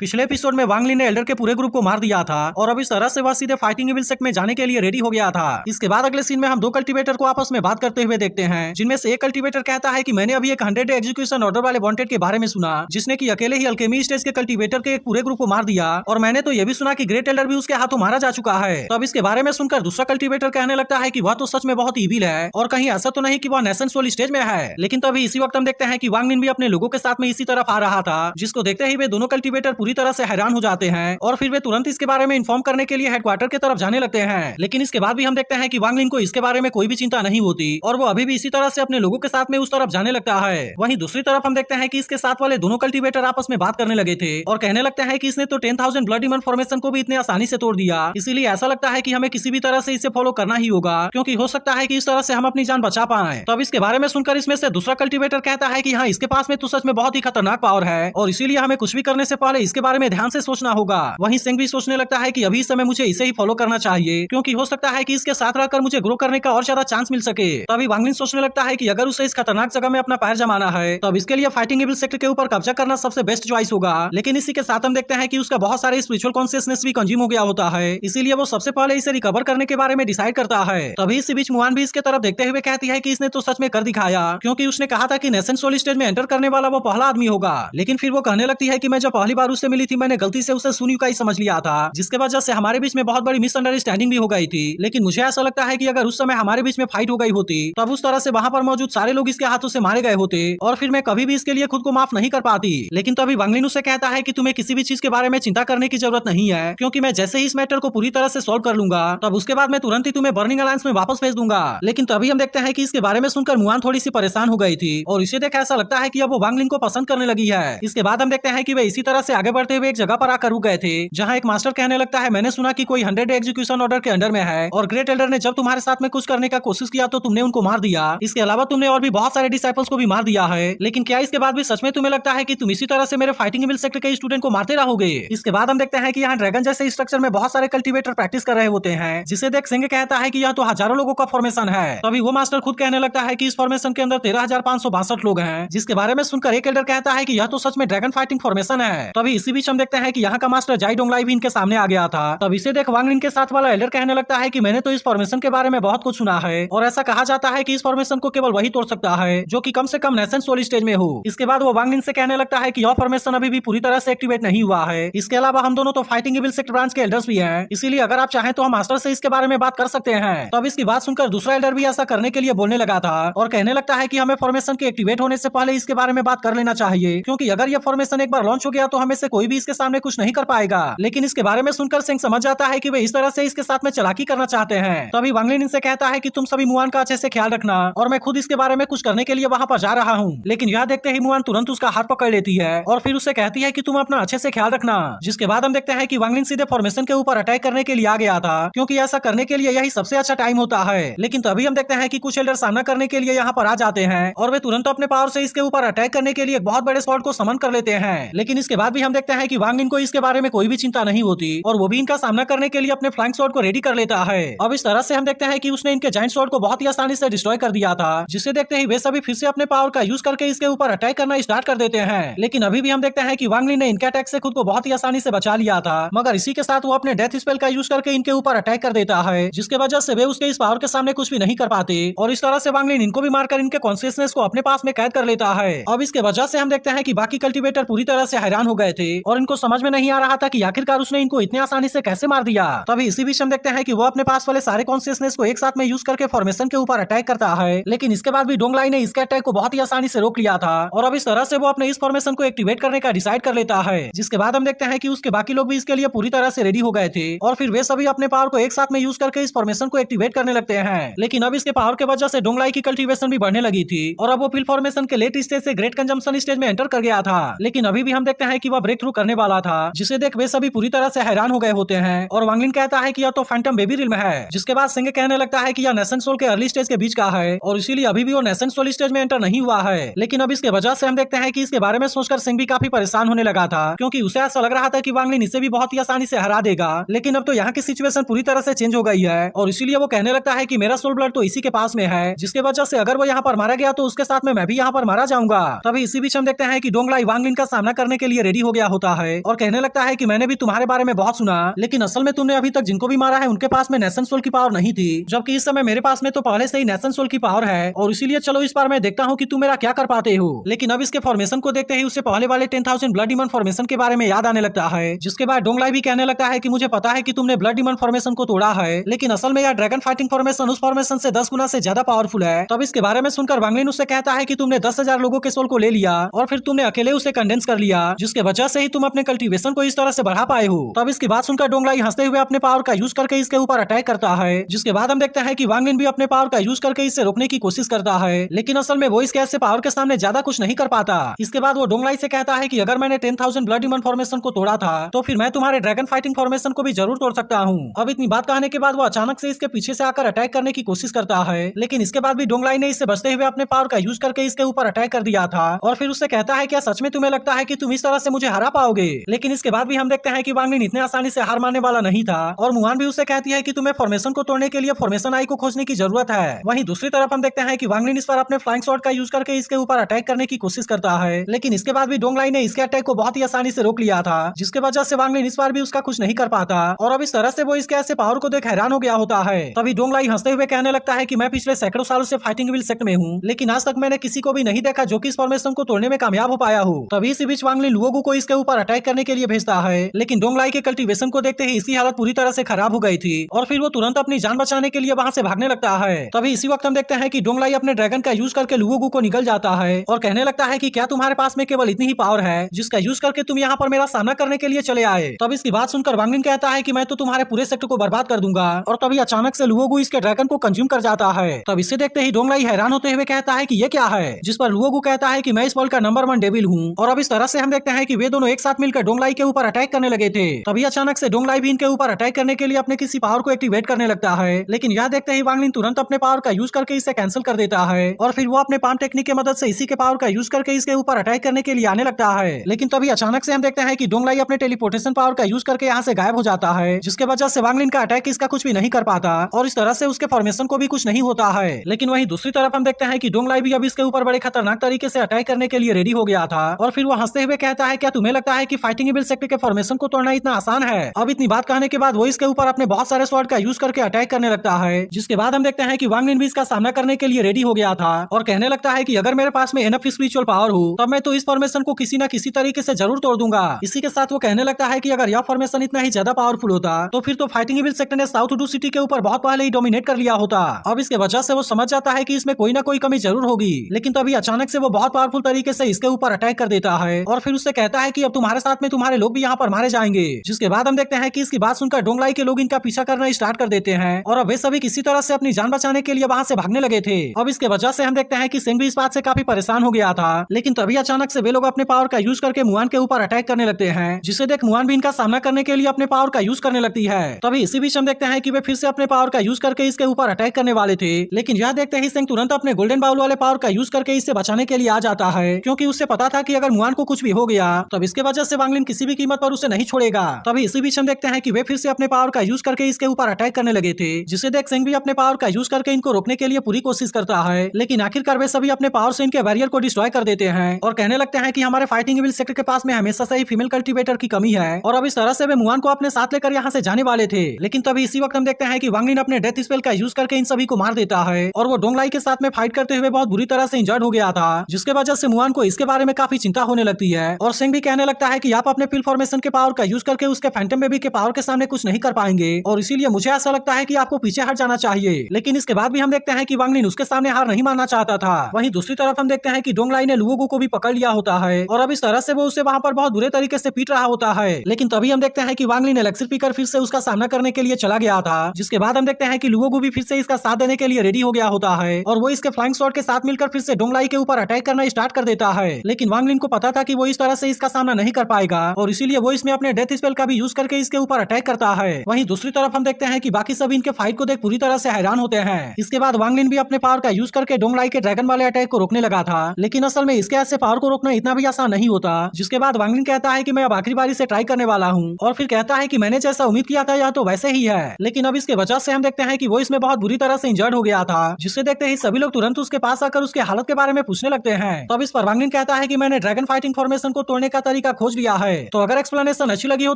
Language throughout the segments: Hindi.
पिछले एपिसोड में वांग लिन ने एल्डर के पूरे ग्रुप को मार दिया था और अब इस तरह से वह सीधे फाइटिंग इविल सेक्ट में जाने के लिए रेडी हो गया था। इसके बाद अगले सीन में हम दो कल्टीवेटर को आपस में बात करते हुए देखते हैं, जिनमें से एक कल्टीवेटर कहता है कि मैंने अभी एक 100 डे एग्जीक्यूशन ऑर्डर वाले वांटेड के बारे में सुना, जिसने की अकेले ही अल्केमी स्टेज के कल्टीवेटर के एक पूरे ग्रुप को मार दिया। और मैंने तो यह भी सुना कि ग्रेट एल्डर भी उसके हाथों मारा जा चुका है। तो अब इसके बारे में सुनकर दूसरा कल्टीवेटर कहने लगता है कि वह तो सच में बहुत ईविल है और कहीं ऐसा तो नहीं कि वह नेशन सोल स्टेज में है। लेकिन तभी इसी वक्त हम देखते हैं कि वांग लिन भी अपने लोगों के साथ में इसी तरफ आ रहा था, जिसको देखते ही वे दोनों कल्टीवेटर पूरी तरह से हैरान हो जाते हैं और फिर वे तुरंत इसके बारे में इन्फॉर्म करने के लिए हेडक्वार्टर की तरफ जाने लगते हैं। लेकिन इसके बाद भी हम देखते हैं कि वांग लिन को इसके बारे में कोई भी चिंता नहीं होती और वो अभी भी इसी तरह से अपने लोगों के साथ में उस तरफ जाने लगता है। वहीं दूसरी तरफ हम देखते हैं कि इसके साथ वाले दोनों कल्टीवेटर आपस में बात करने लगे थे और कहने लगते हैं कि इसने तो 10,000 ब्लड डीमन फॉर्मेशन को भी इतने आसानी से तोड़ दिया, इसीलिए ऐसा लगता है कि हमें किसी भी तरह से इसे फॉलो करना ही होगा, क्योंकि हो सकता है कि इस तरह से हम अपनी जान बचा पाएं। तो अब इसके बारे में सुनकर इसमें से दूसरा कल्टीवेटर कहता है कि हाँ, इसके पास में तो सच में बहुत ही खतरनाक पावर है और इसीलिए हमें कुछ भी करने से पहले इसके बारे में ध्यान से सोचना होगा। वहीं सिंह भी सोचने लगता है कि अभी इस समय मुझे इसे ही फॉलो करना चाहिए, क्योंकि हो सकता है कि इसके साथ रहकर मुझे ग्रो करने का और ज्यादा चांस मिल सके। तभी वांग लिन सोचने लगता है कि अगर उसे इस खतरनाक जगह में अपना पैर जमाना है तो अब इसके लिए फाइटिंग इविल सेक्टर के ऊपर कब्जा करना सबसे बेस्ट चॉइस होगा। लेकिन इसी के साथ हम देखते हैं कि उसका बहुत सारे स्पिरिचुअल कॉन्शियसनेस भी कंज्यूम हो गया होता है, इसीलिए वो सबसे पहले इसे रिकवर करने के बारे में डिसाइड करता है। तभी इसी बीच मुआन भी इसके तरफ देखते हुए कहती है कि इसने तो सच में कर दिखाया, क्योंकि उसने कहा था कि नेशन सोल स्टेज में एंटर करने वाला वो पहला आदमी होगा। लेकिन फिर वो कहने लगती है कि मैं जब पहली बार उससे मिली थी मैंने गलती से उसे सुन युकाई समझ लिया था, जिसके वजह से हमारे बीच में बहुत बड़ी मिसअंडरस्टैंडिंग भी हो गई थी। लेकिन मुझे ऐसा लगता है कि अगर उस समय हमारे बीच में फाइट हो गई होती तब उस तरह से वहां पर मौजूद सारे लोग इसके हाथों से मारे गए होते और फिर मैं कभी भी इसके लिए खुद को माफ नहीं कर पाती। लेकिन तभी वांग लिन उसे कहता है कि तुम्हें किसी भी चीज के बारे में चिंता करने की जरूरत नहीं है, क्योंकि मैं जैसे ही इस मैटर को पूरी तरह से सॉल्व कर लूंगा तब उसके बाद मैं तुरंत ही तुम्हें बर्निंग अलायंस में वापस भेज दूंगा। लेकिन तभी हम देखते हैं कि इसके बारे में सुनकर मुआन थोड़ी सी परेशान हो गई थी और इसे देख ऐसा लगता है कि अब वो वांग लिन को पसंद करने लगी है। इसके बाद हम देखते हैं कि वे इसी तरह से आगे बढ़ते हुए एक जगह पर आकर रुक गए थे, जहाँ एक मास्टर कहने लगता है मैंने सुना कि कोई 100 डे एग्जीक्यूशन ऑर्डर के अंडर में है और ग्रेट एल्डर ने जब तुम्हारे साथ में कुछ करने का कोशिश किया तो तुमने उनको मार दिया। इसके अलावा तुमने और भी बहुत सारे डिसाइपल्स को भी मार दिया है। लेकिन क्या इसके बाद भी सच में तुम्हें लगता है कि तुम इसी तरह से मेरे फाइटिंग इविल सेक्टर के स्टूडेंट को मारते रहोगे? इसके बाद हम देखते हैं कि यहाँ ड्रैगन जैसे स्ट्रक्चर में बहुत सारे कल्टीवेटर प्रैक्टिस कर रहे होते हैं, जिसे देख सिंह कहता है कि यह तो हजारों लोगों का फॉर्मेशन है। तभी वो मास्टर खुद कहने लगता है कि इस फॉर्मेशन के अंदर 13,562 लोग हैं, जिसके बारे में सुनकर एक एल्डर कहता है कि यह तो सच में ड्रैगन फाइटिंग फॉर्मेशन है। तभी इसी बीच हम देखते हैं कि यहाँ का मास्टर जाई डोंगलाई भी इनके सामने आ गया था। तब इसे देख वांग लिन के साथ वाला एल्डर कहने लगता है कि मैंने तो इस फॉर्मेशन के बारे में बहुत कुछ सुना है और ऐसा कहा जाता है कि इस फॉर्मेशन को केवल वही तोड़ सकता है जो कि कम से कम नेशन सोल स्टेज में हो। इसके बाद वो वांग लिन से कहने लगता है कि यह फॉर्मेशन अभी भी पूरी तरह से एक्टिवेट नहीं हुआ है। इसके अलावा हम दोनों तो फाइटिंग इविल सेक्टर ब्रांच के एल्डर्स भी हैं, इसीलिए अगर आप चाहें तो हम मास्टर से इसके बारे में बात कर सकते हैं। तब इसकी बात सुनकर दूसरा एल्डर भी ऐसा करने के लिए बोलने लगा था और कहने लगता है कि हमें फॉर्मेशन के एक्टिवेट होने से पहले इसके बारे में बात कर लेना चाहिए, क्योंकि अगर यह फॉर्मेशन एक बार लॉन्च हो गया तो हमें से कोई भी इसके सामने कुछ नहीं कर पाएगा। लेकिन इसके बारे में सुनकर सिंह समझ जाता है कि वे इस तरह से इसके साथ में चालाकी करना चाहते हैं। तभी वांग लिन इनसे कहता है कि तुम सभी मुआन का अच्छे से ख्याल रखना और मैं खुद इसके बारे में कुछ करने के लिए वहां पर जा रहा हूँ। लेकिन यह देखते ही मुआन तुरंत उसका हाथ पकड़ लेती है और फिर उससे कहती है कि तुम अपना अच्छे से ख्याल रखना। जिसके बाद हम देखते हैं कि वांग लिन सीधे फॉर्मेशन के ऊपर अटैक करने के लिए आ गया था, क्योंकि ऐसा करने के लिए यही सबसे अच्छा टाइम होता है। लेकिन तभी हम देखते हैं कि कुछ एल्डर सामना करने के लिए यहाँ पर आ जाते हैं और वे तुरंत अपने पावर से इसके ऊपर अटैक करने के लिए एक बहुत बड़े स्पॉट को समन कर लेते हैं। लेकिन इसके बाद भी हम देखते हैं कि वांग लिन को इसके बारे में कोई भी चिंता नहीं होती और वो भी इनका सामना करने के लिए अपने फ्लैंक स्वॉर्ड को रेडी कर लेता है। अब इस तरह से हम देखते हैं कि उसने इनके जायंट स्वॉर्ड को बहुत ही आसानी से डिस्ट्रॉय कर दिया था, जिसे देखते ही वे सभी फिर से अपने पावर का यूज करके इसके ऊपर अटैक करना स्टार्ट कर देते हैं। लेकिन अभी भी हम देखते हैं कि वांग लिन ने इनके अटैक से खुद को बहुत ही आसानी से बचा लिया था, मगर इसी के साथ वो अपने डेथ स्पेल का यूज करके इनके ऊपर अटैक कर देता है, जिसके वजह से वे उसके इस पावर के सामने कुछ भी नहीं कर पाते और इस तरह से वांग लिन इनको भी मारकर इनके कॉन्शियसनेस को अपने पास में कैद कर लेता है। अब इसके वजह से हम देखते हैं कि बाकी कल्टीवेटर पूरी तरह से हैरान हो गए थे और इनको समझ में नहीं आ रहा था कि आखिरकार उसने इनको इतने आसानी से कैसे मार दिया। तभी इसी बीच हम देखते हैं कि वो अपने पास वाले सारे कॉन्शियसनेस को एक साथ में यूज करके फॉर्मेशन के ऊपर अटैक करता है। लेकिन इसके बाद भी डोंगलाई ने इसके अटैक को बहुत ही आसानी से रोक लिया था और अब इस तरह से वो अपने इस फॉर्मेशन को एक्टिवेट करने का डिसाइड कर लेता है। जिसके बाद हम देखते हैं कि उसके बाकी लोग भी इसके लिए पूरी तरह से रेडी हो गए थे और फिर वे सभी अपने पावर को एक साथ में यूज करके इस फॉर्मेशन को एक्टिवेट करने लगते हैं। लेकिन अब इसके पावर के वजह से डोंगलाई की कल्टीवेशन भी बढ़ने लगी थी और अब वो फिल फॉर्मेशन के लेट स्टेज से ग्रेट कंजम्पशन स्टेज में एंटर कर गया था। लेकिन अभी भी हम देखते हैं कि वह ब्रेक थ्रू करने वाला था, जिसे देख वे सभी पूरी तरह से हैरान हो गए होते हैं और वांग लिन कहता है कि यह तो फैंटम बेबी रिल्म है। जिसके बाद सिंह कहने लगता है कि यह नेशन सोल के अर्ली स्टेज के बीच का है और इसीलिए अभी भी वो नेशन सोल स्टेज में एंटर नहीं हुआ है। लेकिन अब इसके वजह से हम देखते हैं कि इसके बारे में सोचकर सिंह भी काफी परेशान होने लगा था, क्योंकि उसे ऐसा लग रहा था कि वांग लिन इसे भी बहुत ही आसानी से हरा देगा। लेकिन अब तो यहाँ की सिचुएशन पूरी तरह से चेंज हो गई है और इसीलिए वो कहने लगता है कि मेरा सोल ब्लड तो इसी के पास में है, जिसके वजह से अगर वो यहाँ पर मारा गया तो उसके साथ में मैं भी यहाँ पर मारा जाऊंगा। तभी इसी बीच हम देखते हैं कि डोंगलाई वांग लिन का सामना करने के लिए रेडी हो गया होता है और कहने लगता है कि मैंने भी तुम्हारे बारे में बहुत सुना, लेकिन असल में तुमने अभी तक जिनको भी मारा है उनके पास में नेशन सोल की पावर नहीं थी, जबकि इस समय मेरे पास में तो पहले से ही नेशन सोल की पावर है और इसीलिए चलो इस बार मैं देखता हूँ कि तुम मेरा क्या कर पाते हो। लेकिन अब इसके फॉर्मेशन को देखते ही उससे पहले वाले 10,000 ब्लड डीमन फॉर्मेशन के बारे में याद आने लगता है, जिसके बाद डोंगलाई भी कहने लगता है कि मुझे पता है कि तुमने ब्लड डीमन फॉर्मेशन को तोड़ा है, लेकिन असल में यह ड्रैगन फाइटिंग फॉर्मेशन उस फॉर्मेशन से 10 गुना से ज्यादा पावरफुल है। तब इसके बारे में सुनकर वांग लिन उससे कहता है कि तुमने 10,000 लोगों के सोल को ले लिया और फिर तुमने अकेले उसे कंडेंस कर लिया, जिसके वजह से ही तुम अपने कल्टीवेशन को इस तरह से बढ़ा पाए हो। तब इसकी बात सुनकर डोंगलाई हंसते हुए अपने पावर का यूज करके इसके ऊपर अटैक करता है, जिसके बाद हम देखते हैं कि वांग लिन भी अपने पावर का यूज करके इसे रोकने की कोशिश करता है, लेकिन असल में वो इस गैस से पावर के सामने ज्यादा कुछ नहीं कर पाता। इसके बाद वो डोंगलाई से कहता है कि अगर मैंने 10,000 ब्लड डीमन फॉर्मेशन को तोड़ा था तो फिर मैं तुम्हारे ड्रैगन फाइटिंग फॉर्मेशन को भी जरूर तोड़ सकता हूँ। अब इतनी बात कहने के बाद वो अचानक से इसके पीछे से आकर अटैक करने की कोशिश करता है, लेकिन इसके बाद भी डोंगलाई ने इससे बचते हुए अपने पावर का यूज करके इसके ऊपर अटैक कर दिया था और फिर उससे कहता है क्या सच में तुम्हें लगता है कि तुम इस तरह से मुझे हरा पाओगे। लेकिन इसके बाद भी हम देखते हैं कि वांग लिन इतने आसानी से हार मानने वाला नहीं था और मुआन भी उससे कहती है कि तुम्हें फॉर्मेशन को तोड़ने के लिए फॉर्मेशन आई को खोजने की जरूरत है। वहीं दूसरी तरफ हम देखते हैं कि वांग लिन इस पर अपने फ्लाइंग शॉट का यूज करके इसके ऊपर अटैक करने की कोशिश करता है, लेकिन इसके बाद भी डोंगलाई ने इसके अटैक को बहुत ही आसानी से रोक लिया था, जिसके वजह से वांग लिन इस बार भी उसका कुछ नहीं कर पाता और अब इस तरह से वो इसके ऐसे पावर को देख हैरान हो गया होता है। तभी डोंगलाई हंसते हुए कहने लगता है कि मैं पिछले सैकड़ों सालों से फाइटिंग विल सेक्ट में हूँ, लेकिन आज तक मैंने किसी को भी नहीं देखा जो कि इस फॉर्मेशन को तोड़ने में कामयाब हो पाया हो। तभी इसी बीच वांग लिन लुओगु को इसके ऊपर अटैक करने के लिए भेजता है, लेकिन डोंगलाई के कल्टीवेशन को देखते ही इसकी हालत पूरी तरह से खराब हो गई थी और फिर वो तुरंत अपनी जान बचाने के लिए वहाँ से भागने लगता है। तभी इसी वक्त हम देखते हैं कि डोंगलाई अपने ड्रैगन का यूज करके लुओगु को निकल जाता है और कहने लगता है कि क्या तुम्हारे पास में केवल इतनी ही पावर है जिसका यूज करके तुम यहाँ पर मेरा सामना करने के लिए चले आए। तब इसकी बात सुनकर वांग लिन कहता है कि मैं तो तुम्हारे पूरे सेक्टर को बर्बाद कर दूंगा और तभी अचानक से लुओगु इसके ड्रैगन को कंज्यूम कर जाता है। तब इसे देखते ही डोंगलाई हैरान होते हुए कहता है कि ये क्या है, जिस पर लुओगु कहता है कि मैं इस वर्ल्ड का नंबर 1 डेविल हूँ और अब इस तरह से हम देखते हैं कि वे दोनों एक साथ मिलकर डोंगलाई के ऊपर अटैक करने लगे थे। तभी अचानक से डोंगलाई भी इनके ऊपर अटैक करने के लिए अपने किसी पावर को एक्टिवेट करने लगता है, लेकिन यह देखते ही वांग लिन तुरंत अपने पावर का यूज करके इसे कैंसिल कर देता है और फिर वो अपने पाम टेक्निक की मदद से इसी के पावर का यूज करके इसके ऊपर अटैक करने के लिए आने लगता है। लेकिन तभी अचानक से हम देखते हैं कि डोंगलाई अपने टेलीपोर्टेशन पावर का यूज करके यहाँ से गायब हो जाता है, जिसके वजह से वांग लिन का अटैक इसका कुछ भी नहीं कर पाता और इस तरह से उसके फॉर्मेशन को भी कुछ नहीं होता है। लेकिन वहीं दूसरी तरफ हम देखते हैं कि डोंगलाई भी अब इसके ऊपर बड़े खतरनाक तरीके से अटैक करने के लिए रेडी हो गया था और फिर वो हंसते हुए कहता है क्या तुम्हें लगता है कि फाइटिंग इविल सेक्टर के फॉर्मेशन को तोड़ना इतना आसान है। अब इतनी बात कहने के बाद वो इसके ऊपर अपने बहुत सारे स्वॉर्ड का यूज करके अटैक करने लगता है, जिसके बाद हम देखते हैं कि वांग लिन भी इसका सामना करने के लिए रेडी हो गया था और कहने लगता है कि अगर मेरे पास में एनफ स्पिरिचुअल पावर हो तब मैं तो इस फॉर्मेशन को किसी न किसी तरीके से जरूर तोड़ दूंगा। इसी के साथ वो कहने लगता है कि अगर यह फॉर्मेशन इतना ही ज्यादा पावरफुल होता तो फिर तो फाइटिंग इविल सेक्टर ने साउथ उडू सिटी के ऊपर बहुत पहले ही डोमिनेट कर लिया होता। अब इसके वजह से वो समझ जाता है कि इसमें कोई ना कोई कमी जरूर होगी, लेकिन तभी अचानक से वो बहुत पावरफुल तरीके से इसके ऊपर अटैक कर देता है और फिर उससे कहता है कि अब तुम्हारे साथ में तुम्हारे लोग भी यहाँ पर मारे जाएंगे। जिसके बाद हम देखते हैं कि इसकी बात सुनकर डोंगलाई के लोग इनका पीछा करना स्टार्ट कर देते हैं और अब वे सभी किसी तरह से अपनी जान बचाने के लिए वहाँ से भागने लगे थे। अब इसके वजह से हम देखते हैं कि सिंह भी इस बात से काफी परेशान हो गया था, लेकिन तभी अचानक से वे लोग अपने पावर का यूज करके मुआन के ऊपर अटैक करने लगते हैं, जिसे देख मुआन भी इनका सामना करने के लिए अपने पावर का यूज करने लगती है। तभी इसी बीच हम देखते हैं कि वे फिर से अपने पावर का यूज करके इसके ऊपर अटैक करने वाले थे, लेकिन यह देखते ही सिंह तुरंत अपने गोल्डन बाउल वाले पावर का यूज करके इसे बचाने के लिए आ जाता है, क्योंकि उससे पता था कि अगर मुआन को कुछ भी हो गया तब इसके वजह से वांग लिन किसी भी कीमत पर उसे नहीं छोड़ेगा। तभी इसी बीच हम देखते हैं कि वे फिर से अपने पावर का यूज करके इसके ऊपर अटैक करने लगे थे, जिसे देख सिंह भी अपने पावर का यूज करके इनको रोकने के लिए पूरी कोशिश करता है, लेकिन आखिरकार वे सभी अपने पावर से इनके बैरियर को डिस्ट्रॉय कर देते हैं और कहने लगते हैं कि हमारे फाइटिंग इविल सेक्टर के पास में हमेशा से ही फीमेल कल्टीवेटर की कमी है और अब इस तरह से वे मुआन को अपने साथ लेकर यहाँ से जाने वाले थे। लेकिन तभी इसी वक्त हम देखते हैं कि वांग लिन अपने डेथ स्पेल का यूज करके इन सभी को मार देता है और वो डोंगलाई के साथ में फाइट करते हुए बहुत बुरी तरह से इंजर्ड हो गया था, जिसके वजह से मुआन को इसके बारे में काफी चिंता होने लगती है और सिंह भी कहने लगता है कि आप अपने पिल फॉर्मेशन के पावर का यूज करके उसके फैंटम बेबी के पावर के सामने कुछ नहीं कर पाएंगे और इसीलिए मुझे ऐसा लगता है कि आपको पीछे हट जाना चाहिए। लेकिन इसके बाद भी हम देखते हैं कि वांग लिन उसके सामने हार नहीं मानना चाहता था। वहीं दूसरी तरफ हम देखते हैं कि डोंगलाई ने लुओगु को भी पकड़ लिया होता है और अब इस तरह से वो उसे वहाँ पर बहुत बुरे तरीके से पीट रहा होता है। लेकिन तभी हम देखते हैं कि वांग लिन एलेक्सिर पीकर फिर से उसका सामना करने के लिए चला गया था, जिसके बाद हम देखते हैं कि लुओगु भी फिर से इसका साथ देने के लिए रेडी हो गया होता है और वो इसके फ्लाइंग शॉट के साथ मिलकर फिर से डोंगलाई के ऊपर अटैक करना स्टार्ट कर देता है। लेकिन वांग लिन को पता था कि वो इस तरह से इसका सामना नहीं कर पाएगा और इसीलिए वो इसमें अपने डेथ स्पेल का भी यूज करके इसके ऊपर अटैक करता है। वहीं दूसरी तरफ हम देखते हैं कि बाकी सभी इनके फाइट को देख पूरी तरह से हैरान होते हैं। इसके बाद वांग लिन भी अपने पावर का यूज करके डोंगलाई के ड्रैगन वाले अटैक को रोकने लगा था, लेकिन असल में इसके ऐसे पावर को रोकना इतना भी आसान नहीं होता। जिसके बाद वांग लिन कहता है कि मैं अब आखिरी बारी से ट्राई करने वाला हूँ और फिर कहता है कि मैंने जैसा उम्मीद किया था यह तो वैसे ही है। लेकिन अब इसके वजह से हम देखते हैं कि वो इसमें बहुत बुरी तरह से इंजर्ड हो गया था, जिससे देखते ही सभी लोग तुरंत उसके पास आकर उसके हालत के बारे में पूछने लगते हैं। तब इस पर वांग लिन कहता है कि मैंने ड्रैगन फाइटिंग फॉर्मेशन को तोड़ने का तरीका खोज लिया है। तो अगर एक्सप्लेनेशन अच्छी लगी हो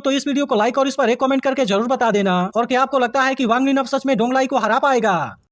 तो इस वीडियो को लाइक और इस पर एक कमेंट करके जरूर बता देना। और क्या आपको लगता है कि वांग लिन अब सच में डोंगलाई को हरा पाएगा?